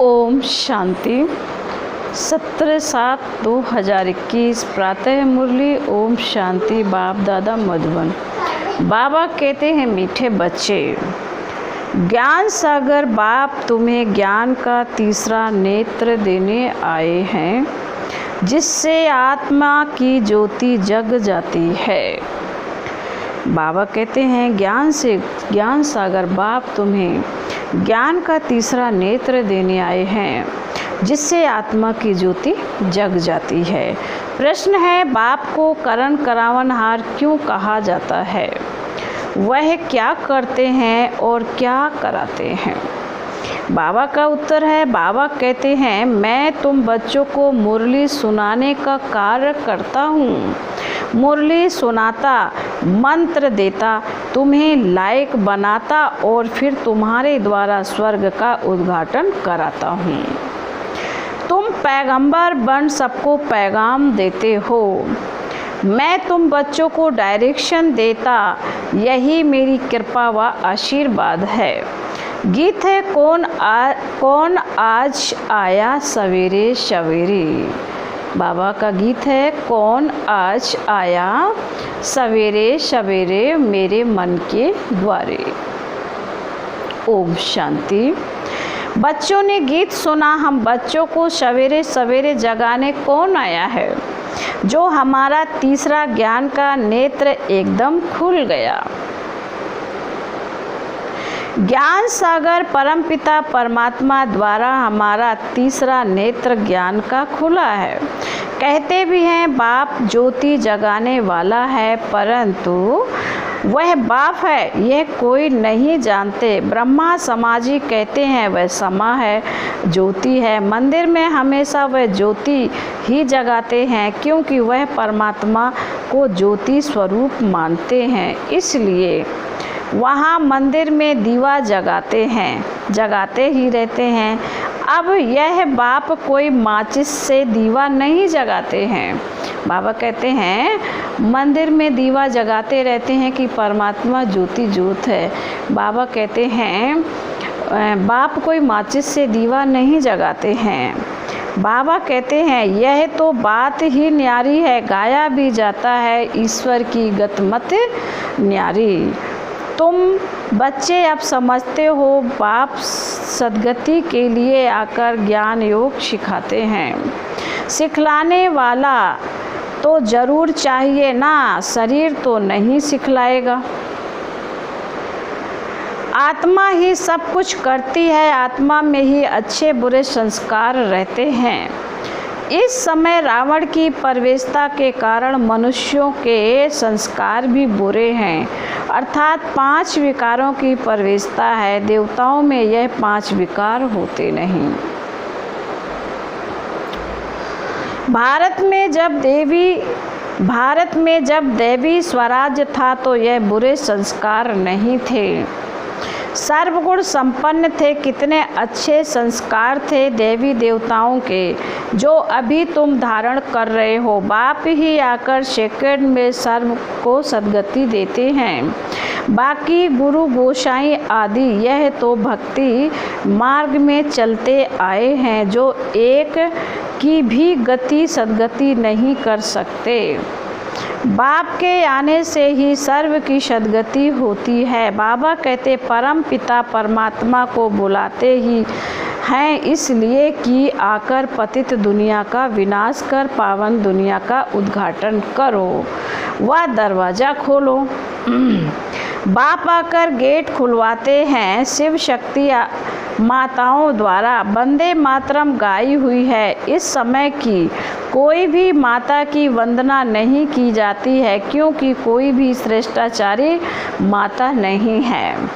ओम शांति। 17/7/2021 प्रातः मुरली। ओम शांति। बाप दादा मधुबन। बाबा कहते हैं, मीठे बच्चे, ज्ञान सागर बाप तुम्हें ज्ञान का तीसरा नेत्र देने आए हैं, जिससे आत्मा की ज्योति जग जाती है। बाबा कहते हैं, ज्ञान सागर बाप तुम्हें ज्ञान का तीसरा नेत्र देने आए हैं, जिससे आत्मा की ज्योति जग जाती है। प्रश्न है, बाप को करण करावनहार क्यों कहा जाता है? वह क्या करते हैं और क्या कराते हैं? बाबा का उत्तर है, बाबा कहते हैं, मैं तुम बच्चों को मुरली सुनाने का कार्य करता हूँ। मुरली सुनाता, मंत्र देता, तुम्हें लायक बनाता और फिर तुम्हारे द्वारा स्वर्ग का उद्घाटन कराता हूँ। तुम पैगंबर बन सबको पैगाम देते हो। मैं तुम बच्चों को डायरेक्शन देता, यही मेरी कृपा व आशीर्वाद है। गीत है, कौन आज आया सवेरे सवेरे। बाबा का गीत है, कौन आज आया सवेरे सवेरे मेरे मन के द्वारे। ओम शांति। बच्चों ने गीत सुना, हम बच्चों को सवेरे सवेरे जगाने कौन आया है? जो हमारा तीसरा ज्ञान का नेत्र एकदम खुल गया। ज्ञान सागर परमपिता परमात्मा द्वारा हमारा तीसरा नेत्र ज्ञान का खुला है। कहते भी हैं, बाप ज्योति जगाने वाला है, परंतु वह बाप है यह कोई नहीं जानते। ब्रह्मा समाजी कहते हैं वह समा है, ज्योति है। मंदिर में हमेशा वह ज्योति ही जगाते हैं, क्योंकि वह परमात्मा को ज्योति स्वरूप मानते हैं, इसलिए वहाँ मंदिर में दीवा जगाते ही रहते हैं। अब यह बाप कोई माचिस से दीवा नहीं जगाते हैं। बाबा कहते हैं, मंदिर में दीवा जगाते रहते हैं कि परमात्मा ज्योति ज्योत है। बाबा कहते हैं, बाप कोई माचिस से दीवा नहीं जगाते हैं। बाबा कहते हैं, यह तो बात ही न्यारी है, गाया भी जाता है, ईश्वर की गतमत न्यारी। तुम बच्चे अब समझते हो, बाप सद्गति के लिए आकर ज्ञान योग सिखाते हैं। सिखलाने वाला तो जरूर चाहिए ना, शरीर तो नहीं सिखलाएगा। आत्मा ही सब कुछ करती है, आत्मा में ही अच्छे बुरे संस्कार रहते हैं। इस समय रावण की प्रवेशता के कारण मनुष्यों के संस्कार भी बुरे हैं, अर्थात 5 विकारों की प्रवेशता है। देवताओं में यह 5 विकार होते नहीं। भारत में जब देवी स्वराज्य था तो यह बुरे संस्कार नहीं थे, सर्वगुण संपन्न थे। कितने अच्छे संस्कार थे देवी देवताओं के, जो अभी तुम धारण कर रहे हो। बाप ही आकर सेकंड में सर्व को सद्गति देते हैं। बाकी गुरु गोसाई आदि यह तो भक्ति मार्ग में चलते आए हैं, जो एक की भी गति सद्गति नहीं कर सकते। बाप के आने से ही सर्व की सद्गति होती है। बाबा कहते, परम पिता परमात्मा को बुलाते ही हैं, इसलिए कि आकर पतित दुनिया का विनाश कर पावन दुनिया का उद्घाटन करो, वह दरवाज़ा खोलो। बाप आकर गेट खुलवाते हैं। शिव शक्ति माताओं द्वारा वंदे मातरम गाई हुई है। इस समय की कोई भी माता की वंदना नहीं की जाती है, क्योंकि कोई भी श्रेष्ठाचारी माता नहीं है।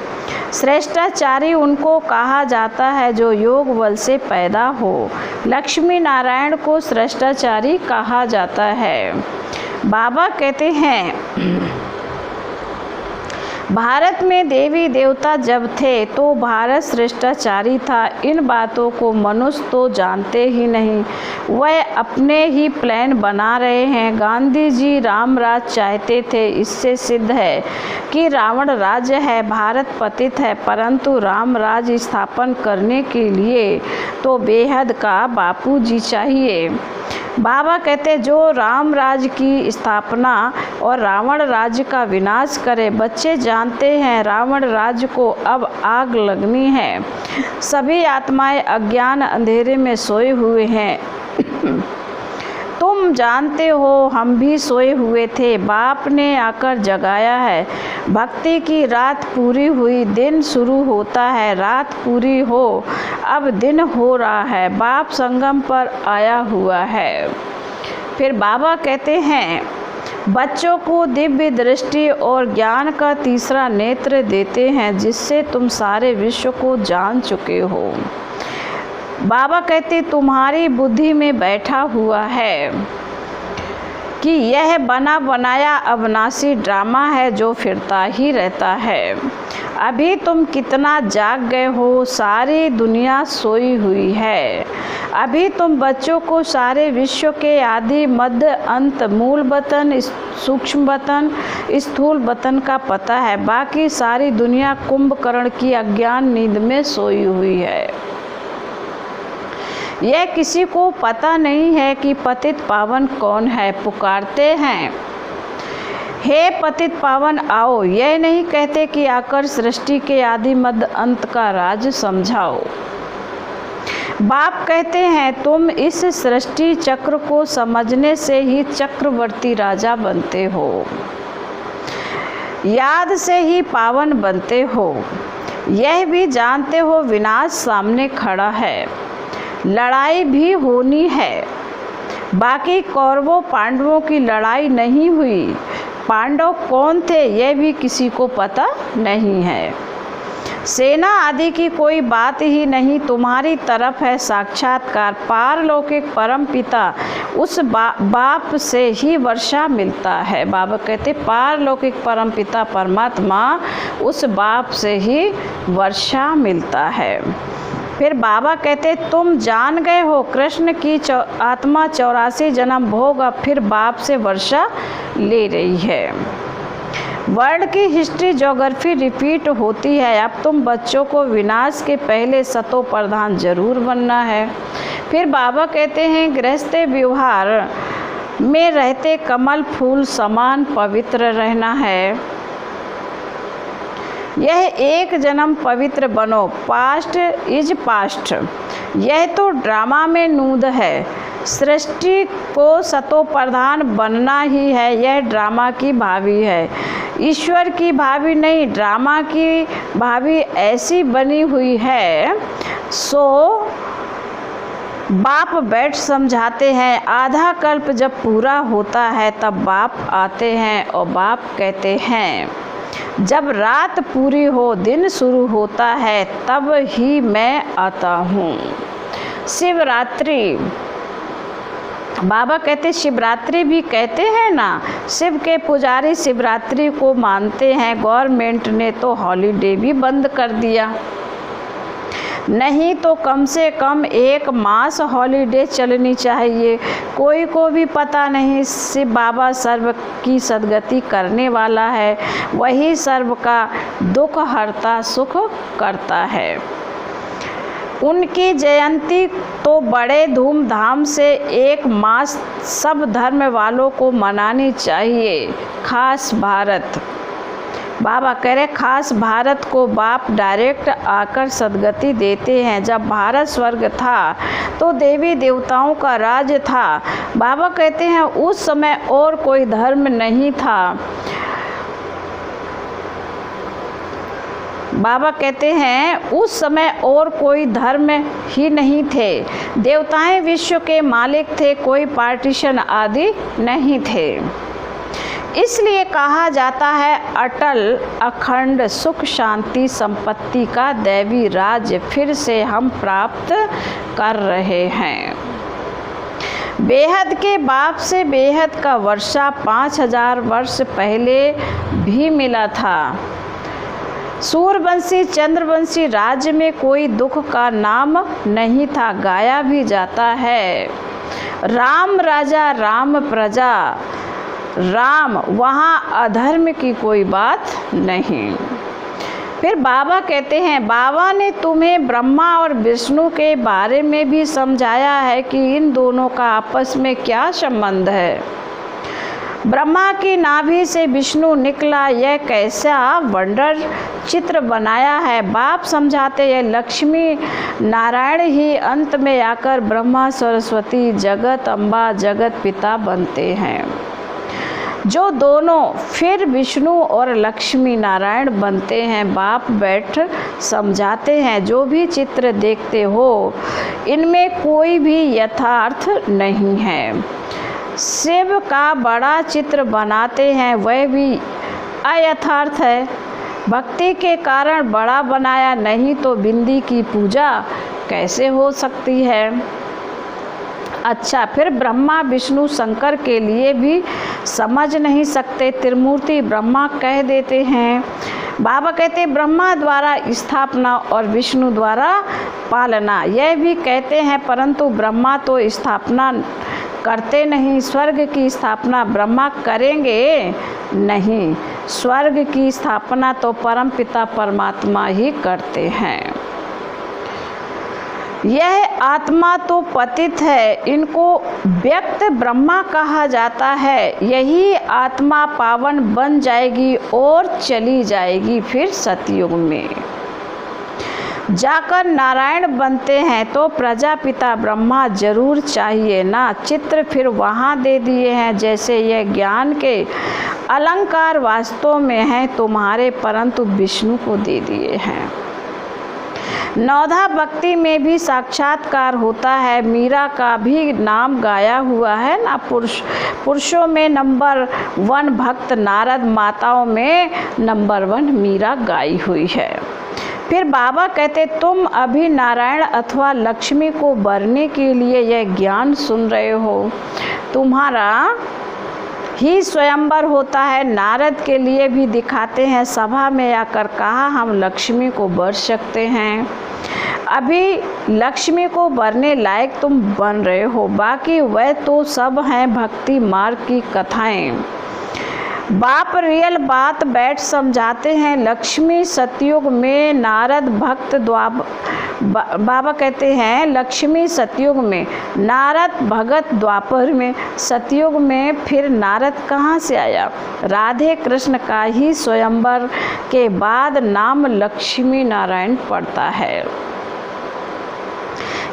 श्रेष्ठाचारी उनको कहा जाता है जो योग बल से पैदा हो। लक्ष्मी नारायण को श्रेष्ठाचारी कहा जाता है। बाबा कहते हैं, भारत में देवी देवता जब थे तो भारत श्रेष्ठाचारी था। इन बातों को मनुष्य तो जानते ही नहीं, वह अपने ही प्लान बना रहे हैं। गांधी जी राम राज चाहते थे, इससे सिद्ध है कि रावण राज्य है, भारत पतित है, परंतु राम राज स्थापन करने के लिए तो बेहद का बापूजी चाहिए। बाबा कहते जो राम राज की स्थापना और रावण राज्य का विनाश करे। बच्चे जानते हैं रावण राज्य को अब आग लगनी है। सभी आत्माएं अज्ञान अंधेरे में सोए हुए हैं। तुम जानते हो हम भी सोए हुए थे, बाप ने आकर जगाया है। भक्ति की रात पूरी हुई, दिन शुरू होता है। रात पूरी हो, अब दिन हो रहा है, बाप संगम पर आया हुआ है। फिर बाबा कहते हैं बच्चों को दिव्य दृष्टि और ज्ञान का तीसरा नेत्र देते हैं, जिससे तुम सारे विश्व को जान चुके हो। बाबा कहते तुम्हारी बुद्धि में बैठा हुआ है कि यह बना बनाया अविनाशी ड्रामा है जो फिरता ही रहता है। अभी तुम कितना जाग गए हो, सारी दुनिया सोई हुई है। अभी तुम बच्चों को सारे विश्व के आदि मध्य अंत, मूल वतन, सूक्ष्म वतन, स्थूल वतन का पता है। बाकी सारी दुनिया कुंभकर्ण की अज्ञान नींद में सोई हुई है। यह किसी को पता नहीं है कि पतित पावन कौन है। पुकारते हैं हे पतित पावन आओ, यह नहीं कहते कि आकर सृष्टि के आदि मध्य अंत का राज समझाओ। बाप कहते हैं तुम इस सृष्टि चक्र को समझने से ही चक्रवर्ती राजा बनते हो, याद से ही पावन बनते हो। यह भी जानते हो विनाश सामने खड़ा है, लड़ाई भी होनी है। बाकी कौरवों पांडवों की लड़ाई नहीं हुई। पांडव कौन थे यह भी किसी को पता नहीं है। सेना आदि की कोई बात ही नहीं, तुम्हारी तरफ है साक्षात्कार। पारलौकिक परम पिता उस बाप से ही वर्षा मिलता है। बाबा कहते पारलौकिक परम पिता परमात्मा उस बाप से ही वर्षा मिलता है। फिर बाबा कहते तुम जान गए हो कृष्ण की आत्मा 84 जन्म भोग अब फिर बाप से वर्षा ले रही है। वर्ल्ड की हिस्ट्री ज्योग्राफी रिपीट होती है। अब तुम बच्चों को विनाश के पहले सतो प्रधान जरूर बनना है। फिर बाबा कहते हैं गृहस्थ व्यवहार में रहते कमल फूल समान पवित्र रहना है। यह एक जन्म पवित्र बनो, पास्ट इज पास्ट। यह तो ड्रामा में नूद है। सृष्टि को सतो प्रधान बनना ही है, यह ड्रामा की भावी है। ईश्वर की भावी नहीं, ड्रामा की भावी ऐसी बनी हुई है। सो बाप बैठ समझाते हैं। आधा कल्प जब पूरा होता है तब बाप आते हैं और बाप कहते हैं जब रात पूरी हो दिन शुरू होता है तब ही मैं आता हूँ। शिवरात्रि बाबा कहते शिवरात्रि भी कहते हैं ना, शिव के पुजारी शिवरात्रि को मानते हैं। गवर्नमेंट ने तो हॉलीडे भी बंद कर दिया, नहीं तो कम से कम 1 मास हॉलीडे चलनी चाहिए। कोई को भी पता नहीं शिव बाबा सर्व की सद्गति करने वाला है, वही सर्व का दुख हरता सुख करता है। उनकी जयंती तो बड़े धूमधाम से 1 मास सब धर्म वालों को मनानी चाहिए, खास भारत। बाबा कह रहे खास भारत को बाप डायरेक्ट आकर सद्गति देते हैं। जब भारत स्वर्ग था तो देवी देवताओं का राज्य था। बाबा कहते हैं उस समय और कोई धर्म नहीं था। बाबा कहते हैं उस समय और कोई धर्म ही नहीं थे। देवताएं विश्व के मालिक थे, कोई पार्टीशन आदि नहीं थे। इसलिए कहा जाता है अटल अखंड सुख शांति संपत्ति का दैवी राज्य फिर से हम प्राप्त कर रहे हैं। बेहद के बाप से बेहद का वर्षा 5000 वर्ष पहले भी मिला था। सूर्यवंशी चंद्रवंशी राज्य में कोई दुख का नाम नहीं था, गाया भी जाता है। राम राजा राम प्रजा, राम वहाँ अधर्म की कोई बात नहीं। फिर बाबा कहते हैं, बाबा ने तुम्हें ब्रह्मा और विष्णु के बारे में भी समझाया है कि इन दोनों का आपस में क्या संबंध है। ब्रह्मा की नाभि से विष्णु निकला, यह कैसा वंडर चित्र बनाया है। बाप समझाते हैं, लक्ष्मी नारायण ही अंत में आकर ब्रह्मा सरस्वती जगत अम्बा जगत पिता बनते हैं, जो दोनों फिर विष्णु और लक्ष्मी नारायण बनते हैं। बाप बैठ समझाते हैं, जो भी चित्र देखते हो इनमें कोई भी यथार्थ नहीं है। शिव का बड़ा चित्र बनाते हैं, वह भी अयथार्थ है। भक्ति के कारण बड़ा बनाया, नहीं तो बिंदी की पूजा कैसे हो सकती है। अच्छा, फिर ब्रह्मा विष्णु शंकर के लिए भी समझ नहीं सकते, त्रिमूर्ति ब्रह्मा कह देते हैं। बाबा कहते हैं, ब्रह्मा द्वारा स्थापना और विष्णु द्वारा पालना, यह भी कहते हैं, परंतु ब्रह्मा तो स्थापना करते नहीं। स्वर्ग की स्थापना ब्रह्मा करेंगे नहीं, स्वर्ग की स्थापना तो परमपिता परमात्मा ही करते हैं। यह आत्मा तो पतित है, इनको व्यक्त ब्रह्मा कहा जाता है। यही आत्मा पावन बन जाएगी और चली जाएगी फिर सतयुग में जाकर नारायण बनते हैं। तो प्रजापिता ब्रह्मा जरूर चाहिए ना। चित्र फिर वहाँ दे दिए हैं, जैसे यह ज्ञान के अलंकार वास्तव में हैं तुम्हारे, परंतु विष्णु को दे दिए हैं। नौधा भक्ति में भी साक्षात्कार होता है। मीरा का भी नाम गाया हुआ है ना। पुरुषों में नंबर 1 भक्त नारद, माताओं में नंबर 1 मीरा गाई हुई है। फिर बाबा कहते, तुम अभी नारायण अथवा लक्ष्मी को वरने के लिए यह ज्ञान सुन रहे हो। तुम्हारा ही स्वयंवर होता है। नारद के लिए भी दिखाते हैं, सभा में आकर कहा हम लक्ष्मी को वर सकते हैं। अभी लक्ष्मी को वरने लायक तुम बन रहे हो, बाकी वह तो सब हैं भक्ति मार्ग की कथाएं। बाप रियल बात बैठ समझाते हैं। लक्ष्मी सतयुग में, नारद भक्त बाबा कहते हैं, लक्ष्मी सतयुग में, नारद भगत द्वापर में। सतयुग में फिर नारद कहाँ से आया? राधे कृष्ण का ही स्वयंवर के बाद नाम लक्ष्मी नारायण पड़ता है।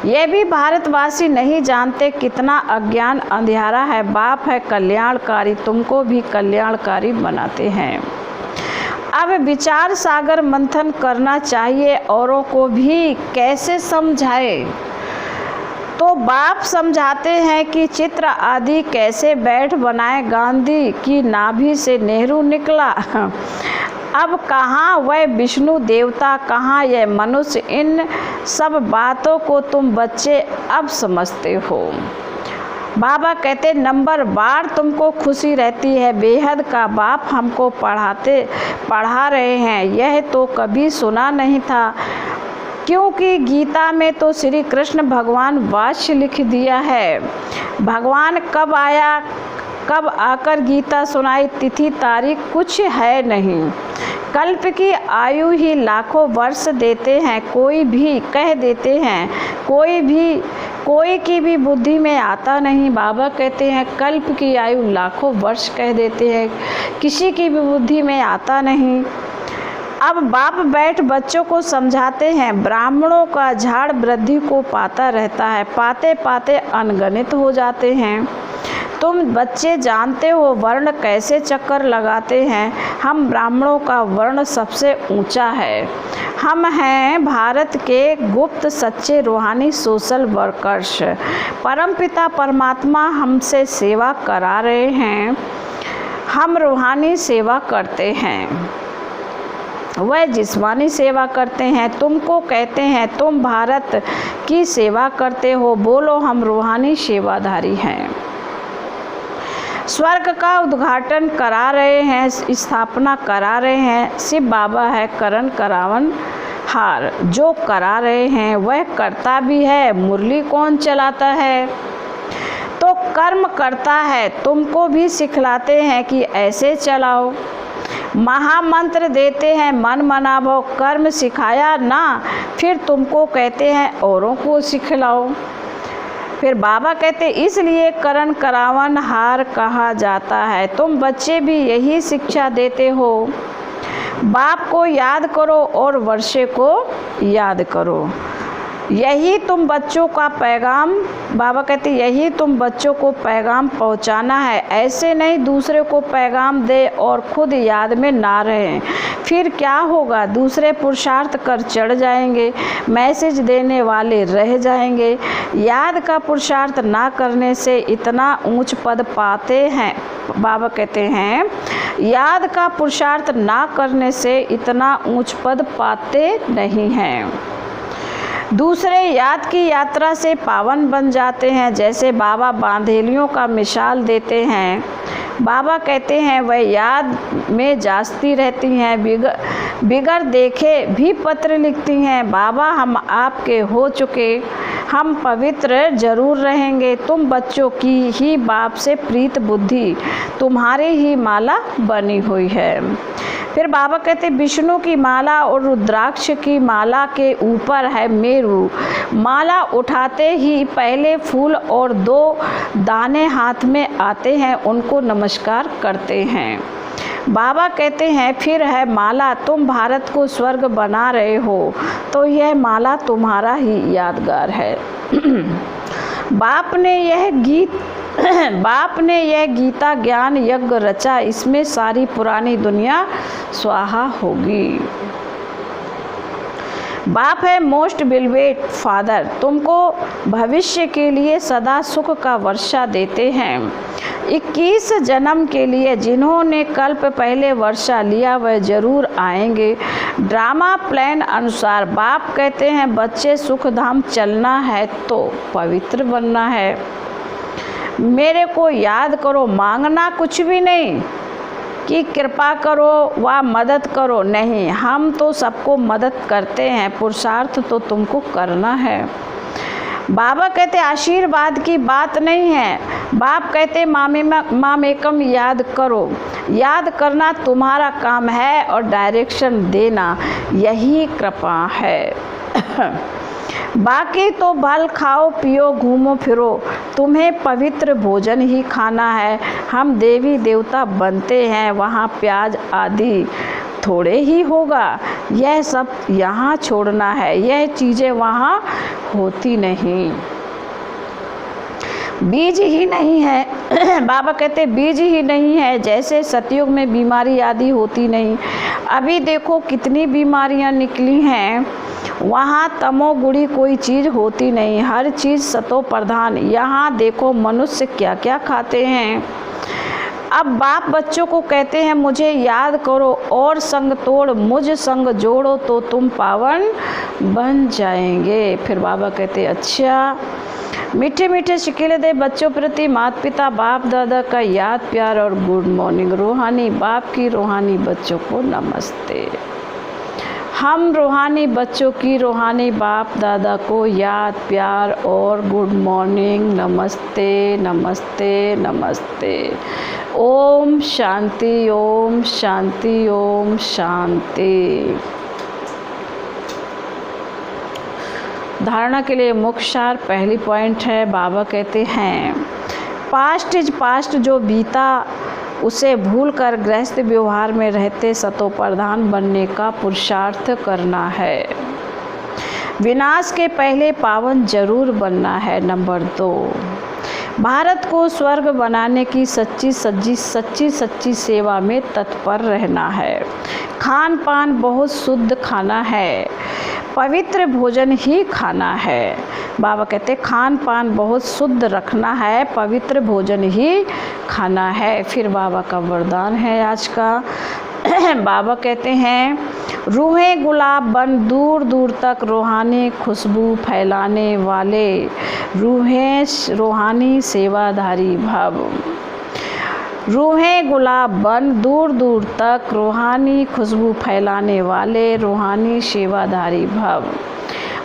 ये भी भारतवासी नहीं जानते, कितना अज्ञान अंधियारा है। बाप है कल्याणकारी, तुमको भी कल्याणकारी बनाते हैं। अब विचार सागर मंथन करना चाहिए, औरों को भी कैसे समझाए। तो बाप समझाते हैं कि चित्र आदि कैसे बैठ बनाए। गांधी की नाभि से नेहरू निकला, अब कहाँ वह विष्णु देवता, कहाँ यह मनुष्य। इन सब बातों को तुम बच्चे अब समझते हो। बाबा कहते, नंबर बार तुमको खुशी रहती है। बेहद का बाप हमको पढ़ा रहे हैं, यह तो कभी सुना नहीं था, क्योंकि गीता में तो श्री कृष्ण भगवान वाक्य लिख दिया है। भगवान कब आया, कब आकर गीता सुनाई, तिथि तारीख कुछ है नहीं। कल्प की आयु ही लाखों वर्ष देते हैं, कोई भी कह देते हैं, कोई की भी बुद्धि में आता नहीं। बाबा कहते हैं कल्प की आयु लाखों वर्ष कह देते हैं, किसी की भी बुद्धि में आता नहीं। अब बाप बैठ बच्चों को समझाते हैं, ब्राह्मणों का झाड़ वृद्धि को पाता रहता है, पाते पाते अनगणित हो जाते हैं। तुम बच्चे जानते हो वर्ण कैसे चक्कर लगाते हैं। हम ब्राह्मणों का वर्ण सबसे ऊंचा है। हम हैं भारत के गुप्त सच्चे रूहानी सोशल वर्कर्स। परमपिता परमात्मा हमसे सेवा करा रहे हैं, हम रूहानी सेवा करते हैं, वह जिस्मानी सेवा करते हैं। तुमको कहते हैं तुम भारत की सेवा करते हो, बोलो हम रूहानी सेवाधारी हैं। स्वर्ग का उद्घाटन करा रहे हैं, स्थापना करा रहे हैं शिव बाबा है करण करावन हार। जो करा रहे हैं वह करता भी है, मुरली कौन चलाता है? तो कर्म करता है, तुमको भी सिखलाते हैं कि ऐसे चलाओ। महामंत्र देते हैं मन मनावो, कर्म सिखाया ना, फिर तुमको कहते हैं औरों को सिखलाओ। फिर बाबा कहते इसलिए करण करावन हार कहा जाता है। तुम बच्चे भी यही शिक्षा देते हो, बाप को याद करो और वर्षे को याद करो। यही तुम बच्चों का पैगाम, बाबा कहते यही तुम बच्चों को पैगाम पहुंचाना है। ऐसे नहीं दूसरे को पैगाम दे और खुद याद में ना रहें, फिर क्या होगा? दूसरे पुरुषार्थ कर चढ़ जाएंगे, मैसेज देने वाले रह जाएंगे। याद का पुरुषार्थ ना करने से इतना ऊंच पद पाते हैं। बाबा कहते हैं याद का पुरुषार्थ ना करने से इतना ऊंच पद पाते नहीं हैं। दूसरे याद की यात्रा से पावन बन जाते हैं। जैसे बाबा बांधेलियों का मिसाल देते हैं। बाबा कहते हैं वह याद में जाती रहती हैं, बिगर देखे भी पत्र लिखती हैं। बाबा हम आपके हो चुके, हम पवित्र जरूर रहेंगे। तुम बच्चों की ही बाप से प्रीत बुद्धि, तुम्हारी ही माला बनी हुई है। फिर बाबा कहते विष्णु की माला और रुद्राक्ष की माला के ऊपर है मेरू। माला उठाते ही पहले फूल और 2 दाने हाथ में आते हैं, उनको नमस्कार करते हैं। बाबा कहते हैं फिर है माला, तुम भारत को स्वर्ग बना रहे हो तो यह माला तुम्हारा ही यादगार है। बाप ने यह गीता ज्ञान यज्ञ रचा, इसमें सारी पुरानी दुनिया स्वाहा होगी। बाप है मोस्ट बिलवेट फादर, तुमको भविष्य के लिए सदा सुख का वर्षा देते हैं। 21 जन्म के लिए जिन्होंने कल्प पहले वर्षा लिया वह जरूर आएंगे। ड्रामा प्लान अनुसार बाप कहते हैं बच्चे सुख धाम चलना है तो पवित्र बनना है। मेरे को याद करो, मांगना कुछ भी नहीं कि कृपा करो व मदद करो, नहीं, हम तो सबको मदद करते हैं, पुरुषार्थ तो तुमको करना है। बाबा कहते आशीर्वाद की बात नहीं है। बाप कहते मामेकम याद करो, याद करना तुम्हारा काम है और डायरेक्शन देना यही कृपा है। बाकी तो भल खाओ पियो घूमो फिरो, तुम्हें पवित्र भोजन ही खाना है। हम देवी देवता बनते हैं, वहाँ प्याज आदि थोड़े ही होगा, यह सब यहाँ छोड़ना है, यह चीज़ें वहाँ होती नहीं, बीज ही नहीं है। बाबा कहते बीज ही नहीं है। जैसे सतयुग में बीमारी आदि होती नहीं, अभी देखो कितनी बीमारियाँ निकली हैं, वहाँ तमोगुणी कोई चीज़ होती नहीं, हर चीज़ सतो प्रधान। यहाँ देखो मनुष्य क्या क्या खाते हैं। अब बाप बच्चों को कहते हैं मुझे याद करो और संग तोड़ मुझ संग जोड़ो तो तुम पावन बन जाएंगे। फिर बाबा कहते अच्छा, मीठे मीठे शिकीले दे बच्चों प्रति माता पिता बाप दादा का याद प्यार और गुड मॉर्निंग। रूहानी बाप की रूहानी बच्चों को नमस्ते। हम रूहानी बच्चों की रूहानी बाप दादा को याद प्यार और गुड मॉर्निंग, नमस्ते नमस्ते नमस्ते। ओम शांति ओम शांति ओम शांति। धारणा के लिए मुख्य सार पहली पॉइंट है, बाबा कहते हैं पास्ट इज पास्ट, जो बीता उसे भूलकर गृहस्थ व्यवहार में रहते सतो प्रधान बनने का पुरुषार्थ करना है। विनाश के पहले पावन जरूर बनना है। नंबर 2, भारत को स्वर्ग बनाने की सच्ची सेवा में तत्पर रहना है। खान पान बहुत शुद्ध खाना है, पवित्र भोजन ही खाना है। बाबा कहते खान पान बहुत शुद्ध रखना है, पवित्र भोजन ही खाना है। फिर बाबा का वरदान है आज का। बाबा कहते हैं रूहें गुलाब बन दूर दूर तक रूहानी खुशबू फैलाने वाले, रूहें रूहानी सेवाधारी भव। रूहें गुलाब बन दूर दूर तक रूहानी खुशबू फैलाने वाले रूहानी सेवाधारी भव।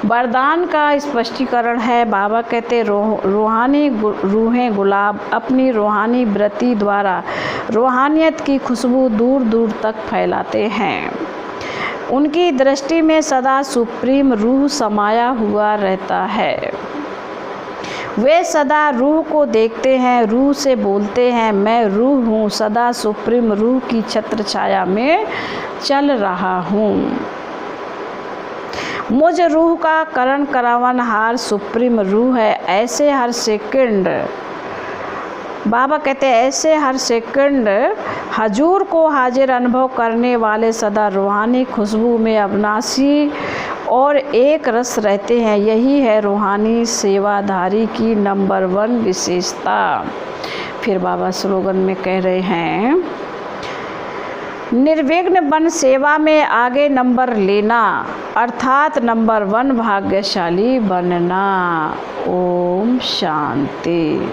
वरदान का स्पष्टीकरण है। बाबा कहते रूहानी रूहें गुलाब अपनी रूहानी वृत्ति द्वारा रूहानियत की खुशबू दूर दूर तक फैलाते हैं। उनकी दृष्टि में सदा सुप्रीम रूह समाया हुआ रहता है। वे सदा रूह को देखते हैं, रूह से बोलते हैं, मैं रूह हूँ, सदा सुप्रीम रूह की छत्र छाया में चल रहा हूँ। मुझ रूह का करण करावनहार सुप्रीम रूह है। ऐसे हर सेकंड बाबा कहते हैं, ऐसे हर सेकंड हजूर को हाजिर अनुभव करने वाले सदा रूहानी खुशबू में अविनाशी और एक रस रहते हैं। यही है रूहानी सेवाधारी की नंबर 1 विशेषता। फिर बाबा स्लोगन में कह रहे हैं, निर्विघ्न बन सेवा में आगे नंबर लेना, अर्थात नंबर 1 भाग्यशाली बनना। ओम शांति।